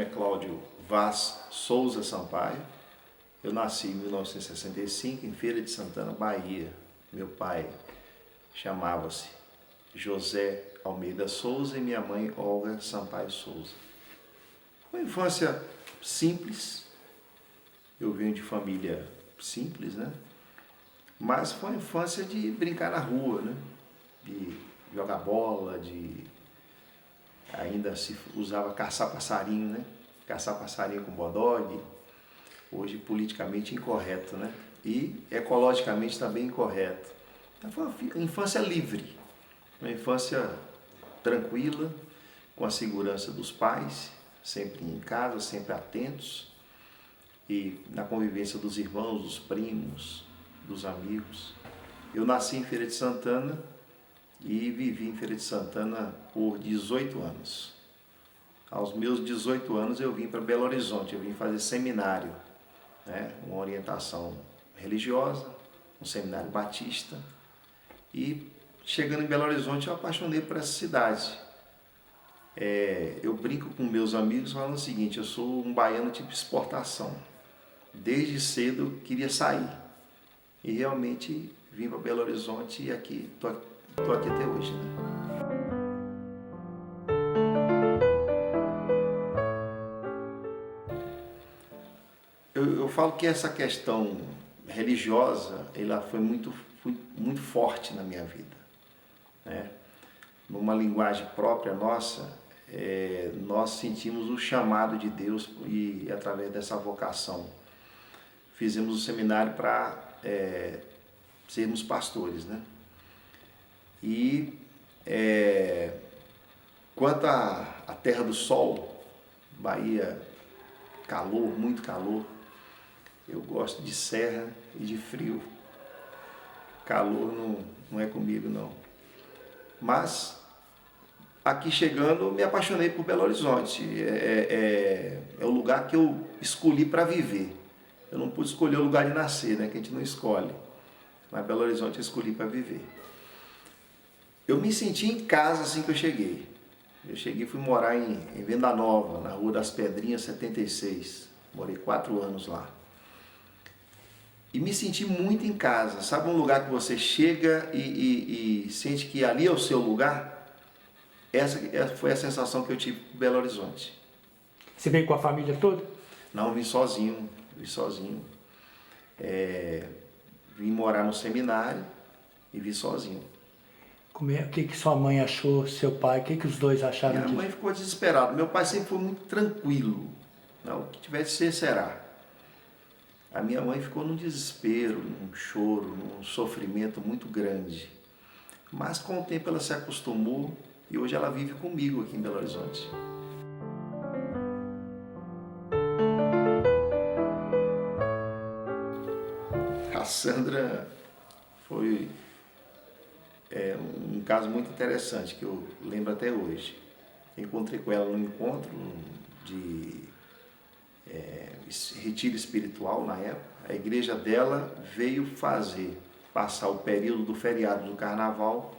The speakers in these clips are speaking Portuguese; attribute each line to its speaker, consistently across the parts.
Speaker 1: nome é Cláudio Vaz Souza Sampaio. Eu nasci em 1965 em Feira de Santana, Bahia. Meu pai chamava-se José Almeida Souza e minha mãe Olga Sampaio Souza. Uma infância simples. Eu venho de família simples, né? Mas foi uma infância de brincar na rua, né? De jogar bola, ainda se usava caçar passarinho, né? Caçar passarinho com bodog, hoje politicamente incorreto, né? E ecologicamente também incorreto. Então foi uma infância livre, uma infância tranquila, com a segurança dos pais, sempre em casa, sempre atentos, e na convivência dos irmãos, dos primos, dos amigos. Eu nasci em Feira de Santana e vivi em Feira de Santana por 18 anos. Aos meus 18 anos eu vim para Belo Horizonte, eu vim fazer seminário, né? Uma orientação religiosa, um seminário batista. E chegando em Belo Horizonte eu apaixonei por essa cidade. Eu brinco com meus amigos falando o seguinte: eu sou um baiano tipo exportação. Desde cedo eu queria sair. E realmente vim para Belo Horizonte e aqui tô aqui até hoje, né? Eu falo que essa questão religiosa, ela foi muito forte na minha vida, né? Numa linguagem própria nossa, nós sentimos o chamado de Deus e através dessa vocação fizemos o seminário para sermos pastores, né? E quanto à Terra do Sol, Bahia, calor, muito calor. Eu gosto de serra e de frio. Calor não é comigo, não. Mas aqui chegando, me apaixonei por Belo Horizonte. É o lugar que eu escolhi para viver. Eu não pude escolher o lugar de nascer, né? Que a gente não escolhe. Mas Belo Horizonte eu escolhi para viver. Eu me senti em casa assim que eu cheguei. Eu cheguei e fui morar em Venda Nova, na Rua das Pedrinhas 76. Morei 4 anos lá. E me senti muito em casa. Sabe um lugar que você chega e sente que ali é o seu lugar? Essa foi a sensação que eu tive em Belo Horizonte.
Speaker 2: Você veio com a família toda?
Speaker 1: Não, vim sozinho. Vim morar no seminário e vim sozinho.
Speaker 2: O que sua mãe achou, seu pai, o que os dois acharam disso?
Speaker 1: Minha mãe ficou desesperada. Meu pai sempre foi muito tranquilo. Não, o que tiver de ser, será. A minha mãe ficou num desespero, num choro, num sofrimento muito grande. Mas com o tempo ela se acostumou e hoje ela vive comigo aqui em Belo Horizonte. A Sandra foi um caso muito interessante que eu lembro até hoje. Eu encontrei com ela num encontro de retiro espiritual na época. A igreja dela veio passar o período do feriado do carnaval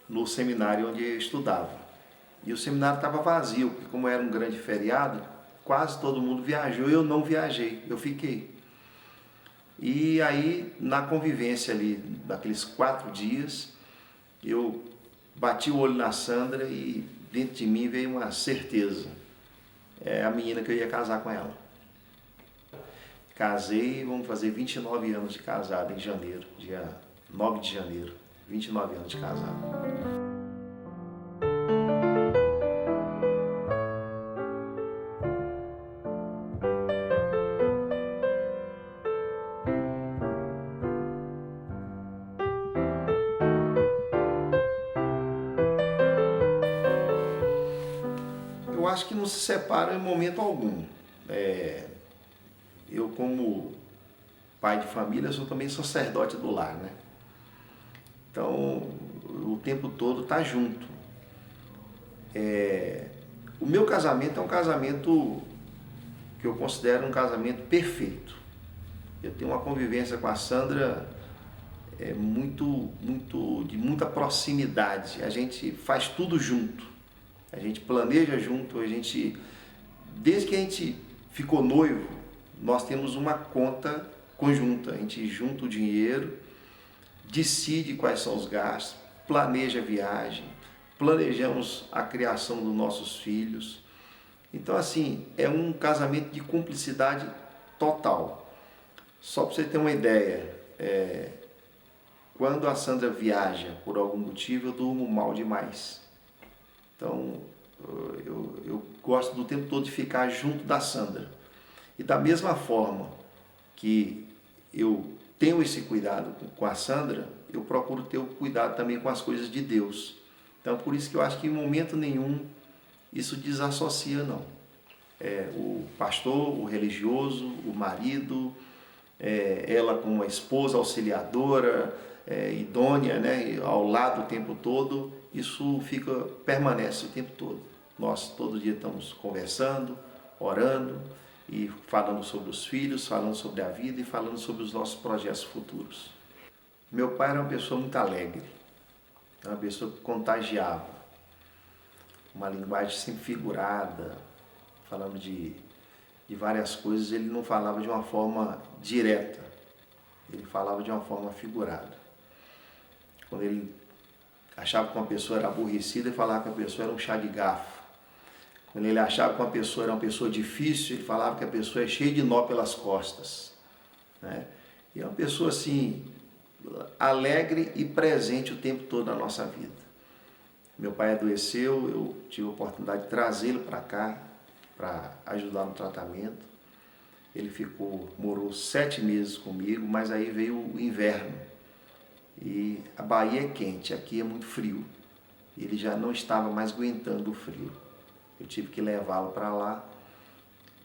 Speaker 1: no seminário onde eu estudava. E o seminário estava vazio, porque como era um grande feriado, quase todo mundo viajou e eu não viajei, eu fiquei. E aí, na convivência ali, daqueles 4 dias, eu bati o olho na Sandra e dentro de mim veio uma certeza. É a menina que eu ia casar com ela. Casei, vamos fazer 29 anos de casado em janeiro, dia 9 de janeiro. 29 anos de casado. Eu acho que não se separam em momento algum. Eu, como pai de família, sou também sacerdote do lar, né? Então, o tempo todo tá junto. O meu casamento é um casamento que eu considero um casamento perfeito. Eu tenho uma convivência com a Sandra de muita proximidade. A gente faz tudo junto. A gente planeja junto, a gente desde que a gente ficou noivo, nós temos uma conta conjunta. A gente junta o dinheiro, decide quais são os gastos, planeja a viagem, planejamos a criação dos nossos filhos. Então, assim, é um casamento de cumplicidade total. Só para você ter uma ideia, quando a Sandra viaja por algum motivo, eu durmo mal demais. Então, eu gosto do tempo todo de ficar junto da Sandra. E da mesma forma que eu tenho esse cuidado com a Sandra, eu procuro ter o cuidado também com as coisas de Deus. Então, por isso que eu acho que em momento nenhum isso desassocia, não. O pastor, o religioso, o marido, ela como a esposa auxiliadora, idônea, né, ao lado o tempo todo, isso permanece o tempo todo. Nós todo dia estamos conversando, orando e falando sobre os filhos, falando sobre a vida e falando sobre os nossos projetos futuros. Meu pai era uma pessoa muito alegre, uma pessoa que contagiava, uma linguagem sempre figurada, falando de várias coisas. Ele não falava de uma forma direta, ele falava de uma forma figurada. Quando ele achava que uma pessoa era aborrecida, ele falava que a pessoa era um chá de garfo. Quando ele achava que uma pessoa era uma pessoa difícil, ele falava que a pessoa é cheia de nó pelas costas, né? E é uma pessoa assim, alegre e presente o tempo todo na nossa vida. Meu pai adoeceu, eu tive a oportunidade de trazê-lo para cá, para ajudar no tratamento. Ele morou 7 meses comigo, mas aí veio o inverno. E a Bahia é quente, aqui é muito frio. Ele já não estava mais aguentando o frio. Eu tive que levá-lo para lá,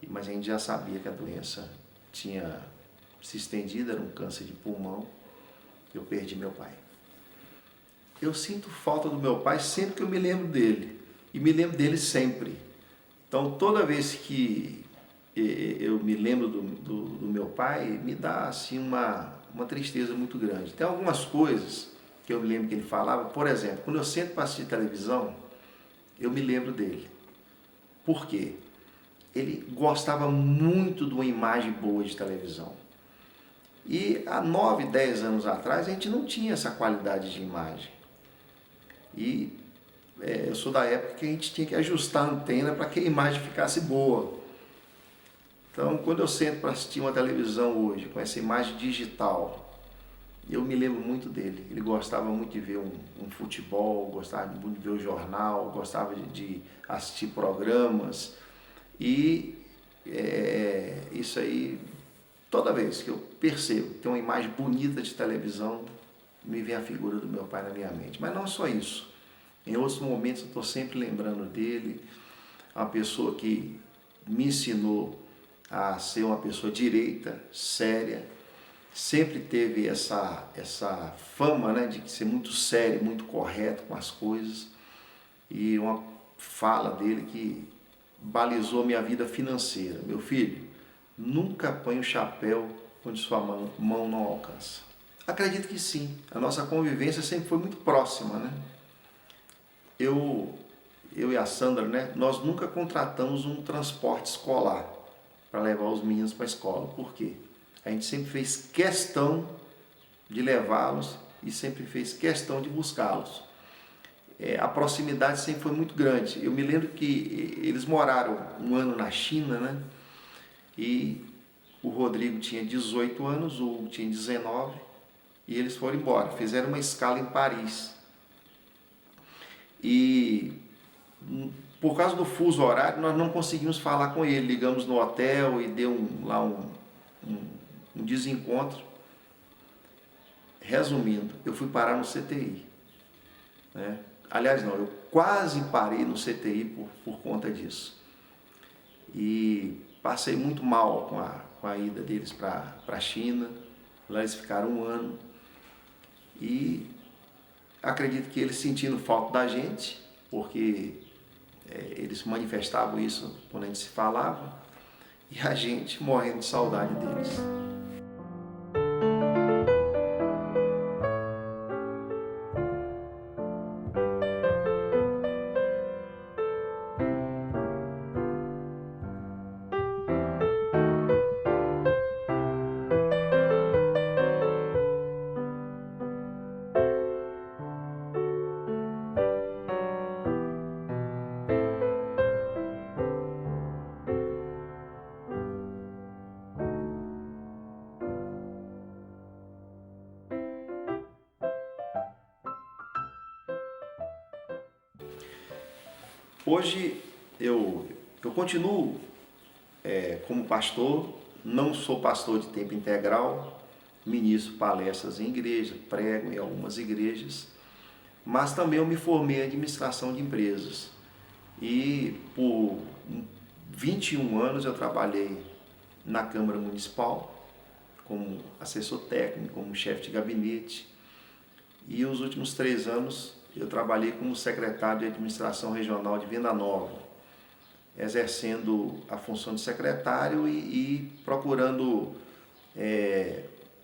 Speaker 1: mas a gente já sabia que a doença tinha se estendido, era um câncer de pulmão. Eu perdi meu pai. Eu sinto falta do meu pai sempre que eu me lembro dele, e me lembro dele sempre. Então, toda vez que eu me lembro do meu pai, me dá assim uma tristeza muito grande. Tem algumas coisas que eu me lembro que ele falava. Por exemplo, quando eu sento para assistir televisão, eu me lembro dele. Por quê? Ele gostava muito de uma imagem boa de televisão. E há 9, 10 anos atrás, a gente não tinha essa qualidade de imagem. E eu sou da época que a gente tinha que ajustar a antena para que a imagem ficasse boa. Então, quando eu sento para assistir uma televisão hoje, com essa imagem digital, eu me lembro muito dele. Ele gostava muito de ver um futebol, gostava muito de ver o jornal, gostava de assistir programas. E isso aí, toda vez que eu percebo que tem uma imagem bonita de televisão, me vem a figura do meu pai na minha mente. Mas não só isso. Em outros momentos eu estou sempre lembrando dele, uma pessoa que me ensinou a ser uma pessoa direita, séria, sempre teve essa fama, né, de ser muito sério, muito correto com as coisas, e uma fala dele que balizou minha vida financeira. Meu filho, nunca põe o chapéu onde sua mão não alcança. Acredito que sim, a nossa convivência sempre foi muito próxima, né? Eu e a Sandra, né, nós nunca contratamos um transporte escolar para levar os meninos para a escola. Por quê? A gente sempre fez questão de levá-los e sempre fez questão de buscá-los. A proximidade sempre foi muito grande. Eu me lembro que eles moraram um ano na China, né? E o Rodrigo tinha 18 anos, o Hugo tinha 19, e eles foram embora. Fizeram uma escala em Paris. E por causa do fuso horário, nós não conseguimos falar com ele. Ligamos no hotel e deu lá um desencontro. Resumindo, eu fui parar no CTI, né? Aliás, não, eu quase parei no CTI por conta disso. E passei muito mal com a ida deles para a China. Lá eles ficaram um ano. E acredito que eles sentindo falta da gente, porque eles manifestavam isso quando a gente se falava, e a gente morrendo de saudade deles. Hoje eu continuo como pastor, não sou pastor de tempo integral, ministro palestras em igreja, prego em algumas igrejas, mas também eu me formei em administração de empresas. E por 21 anos eu trabalhei na Câmara Municipal, como assessor técnico, como chefe de gabinete. E os últimos 3 anos eu trabalhei como secretário de administração regional de Venda Nova, exercendo a função de secretário e procurando,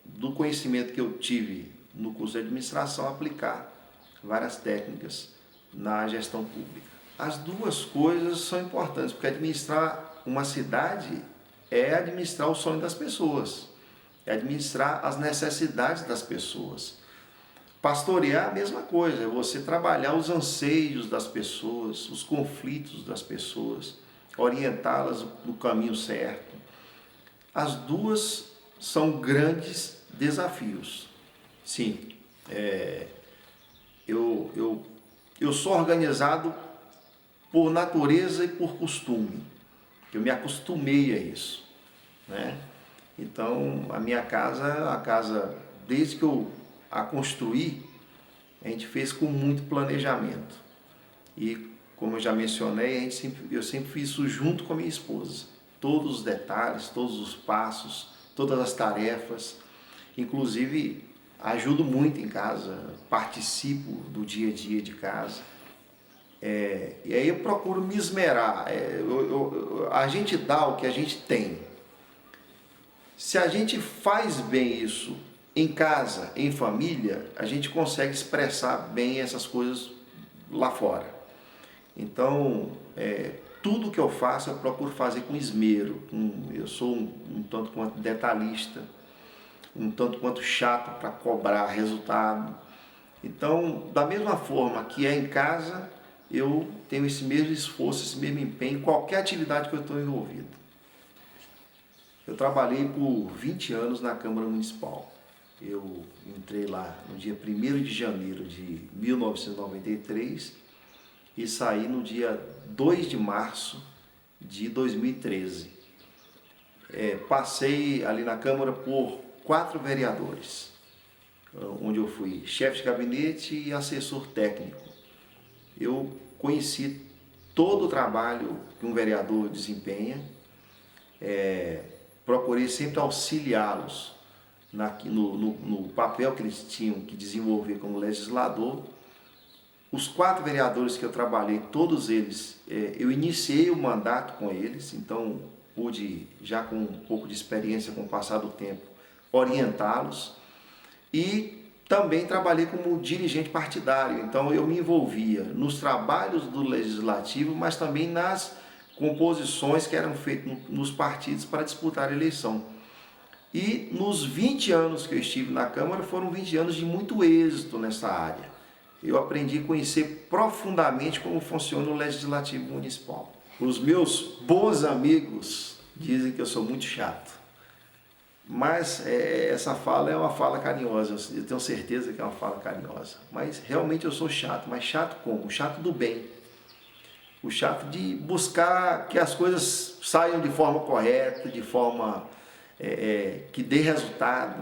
Speaker 1: do conhecimento que eu tive no curso de administração, aplicar várias técnicas na gestão pública. As duas coisas são importantes, porque administrar uma cidade é administrar o sonho das pessoas, é administrar as necessidades das pessoas. Pastorear, a mesma coisa, é você trabalhar os anseios das pessoas, os conflitos das pessoas, orientá-las no caminho certo. As duas são grandes desafios. Sim, eu sou organizado por natureza e por costume. Eu me acostumei a isso, né? Então, a minha casa, desde que eu a construí, a gente fez com muito planejamento. E, como eu já mencionei, eu sempre fiz isso junto com a minha esposa. Todos os detalhes, todos os passos, todas as tarefas. Inclusive, ajudo muito em casa, participo do dia a dia de casa. E aí eu procuro me esmerar. A gente dá o que a gente tem. Se a gente faz bem isso em casa, em família, a gente consegue expressar bem essas coisas lá fora. Então, tudo que eu faço, eu procuro fazer com esmero. Eu sou um tanto quanto detalhista, um tanto quanto chato para cobrar resultado. Então, da mesma forma que é em casa, eu tenho esse mesmo esforço, esse mesmo empenho em qualquer atividade que eu estou envolvido. Eu trabalhei por 20 anos na Câmara Municipal. Eu entrei lá no dia 1º de janeiro de 1993 e saí no dia 2 de março de 2013. Passei ali na Câmara por 4 vereadores, onde eu fui chefe de gabinete e assessor técnico. Eu conheci todo o trabalho que um vereador desempenha, procurei sempre auxiliá-los no papel que eles tinham que desenvolver como legislador. Os 4 vereadores que eu trabalhei, todos eles, eu iniciei o mandato com eles, então pude, já com um pouco de experiência com o passar do tempo, orientá-los. E também trabalhei como dirigente partidário, então eu me envolvia nos trabalhos do Legislativo, mas também nas composições que eram feitas nos partidos para disputar a eleição. E nos 20 anos que eu estive na Câmara, foram 20 anos de muito êxito nessa área. Eu aprendi a conhecer profundamente como funciona o Legislativo Municipal. Os meus bons amigos dizem que eu sou muito chato. Mas essa fala é uma fala carinhosa, eu tenho certeza que é uma fala carinhosa. Mas realmente eu sou chato, mas chato como? Chato do bem. O chato de buscar que as coisas saiam de forma correta, de forma que dê resultado.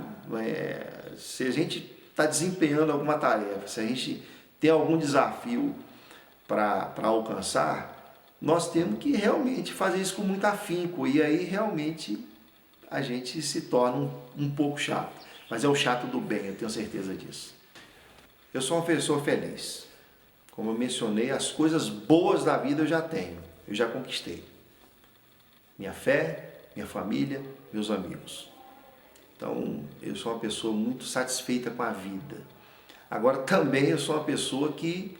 Speaker 1: Se a gente está desempenhando alguma tarefa, se a gente tem algum desafio para alcançar, nós temos que realmente fazer isso com muito afinco, e aí realmente a gente se torna um pouco chato, mas é o chato do bem, eu tenho certeza disso. Eu sou uma pessoa feliz. Como eu mencionei, as coisas boas da vida eu já tenho, eu já conquistei. Minha fé, minha família, meus amigos. Então, eu sou uma pessoa muito satisfeita com a vida. Agora, também eu sou uma pessoa que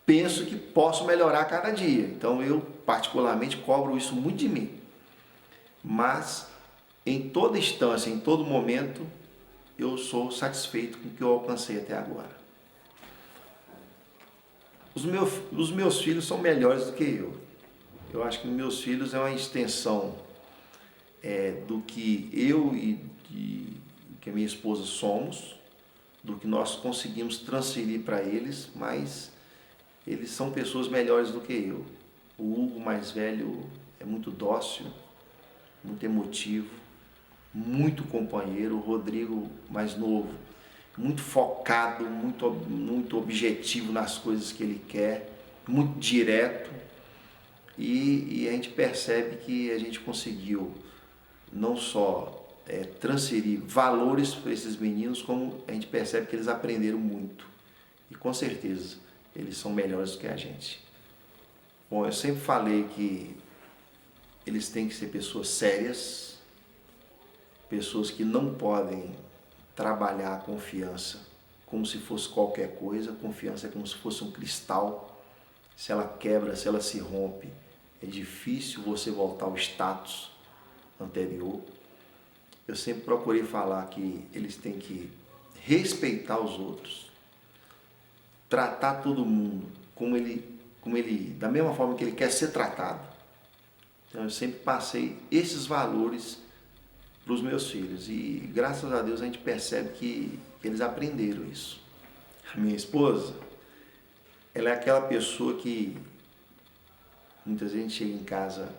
Speaker 1: penso que posso melhorar a cada dia. Então, eu particularmente cobro isso muito de mim. Mas, em toda instância, em todo momento, eu sou satisfeito com o que eu alcancei até agora. Os meus filhos são melhores do que eu. Eu acho que meus filhos é uma extensão do que eu e que a minha esposa somos, do que nós conseguimos transferir para eles, mas eles são pessoas melhores do que eu. O Hugo mais velho é muito dócil, muito emotivo, muito companheiro. O Rodrigo mais novo, muito focado, muito objetivo nas coisas que ele quer, muito direto. E a gente percebe que a gente conseguiu não só transferir valores para esses meninos, como a gente percebe que eles aprenderam muito. E com certeza eles são melhores do que a gente. Bom, eu sempre falei que eles têm que ser pessoas sérias, pessoas que não podem trabalhar a confiança como se fosse qualquer coisa. A confiança é como se fosse um cristal. Se ela quebra, se ela se rompe, é difícil você voltar ao status anterior. Eu sempre procurei falar que eles têm que respeitar os outros, tratar todo mundo como ele, da mesma forma que ele quer ser tratado. Então eu sempre passei esses valores para os meus filhos e graças a Deus a gente percebe que eles aprenderam isso. A minha esposa, ela é aquela pessoa que muitas vezes a gente chega em casa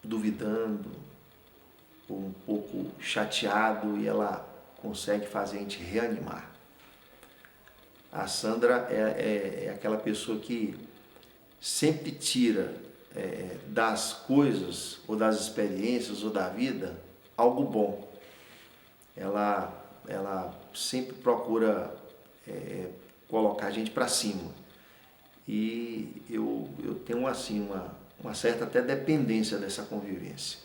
Speaker 1: duvidando, ou um pouco chateado, e ela consegue fazer a gente reanimar. A Sandra é aquela pessoa que sempre tira das coisas, ou das experiências, ou da vida, algo bom. Ela sempre procura colocar a gente para cima. E eu tenho assim uma certa até dependência dessa convivência.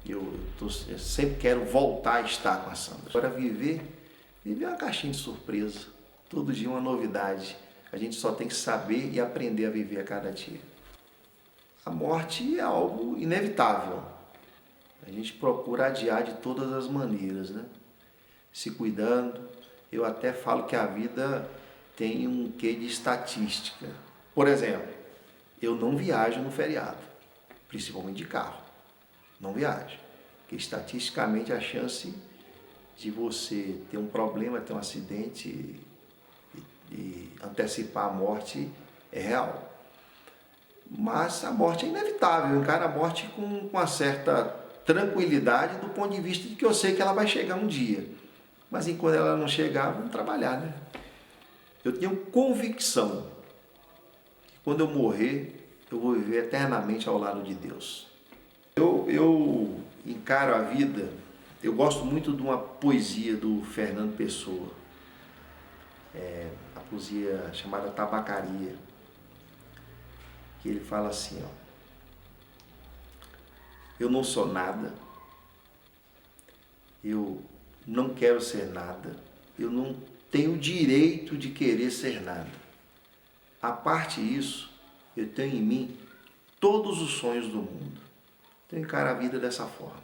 Speaker 1: Eu sempre quero voltar a estar com a Sandra. Agora viver é uma caixinha de surpresa. Todo dia uma novidade. A gente só tem que saber e aprender a viver a cada dia. A morte é algo inevitável. A gente procura adiar de todas as maneiras, né? Se cuidando. Eu até falo que a vida tem um quê de estatística. Por exemplo, eu não viajo no feriado, principalmente de carro. Não viajo. Porque estatisticamente a chance de você ter um problema, ter um acidente e antecipar a morte é real. Mas a morte é inevitável. Eu encaro a morte com uma certa tranquilidade do ponto de vista de que eu sei que ela vai chegar um dia. Mas enquanto ela não chegar, vamos trabalhar, né? Eu tenho convicção que quando eu morrer, eu vou viver eternamente ao lado de Deus. Eu encaro a vida, eu gosto muito de uma poesia do Fernando Pessoa, a poesia chamada Tabacaria, que ele fala assim, ó: eu não sou nada, eu não quero ser nada, eu não tenho o direito de querer ser nada. A parte disso, eu tenho em mim todos os sonhos do mundo. Então eu encaro a vida dessa forma.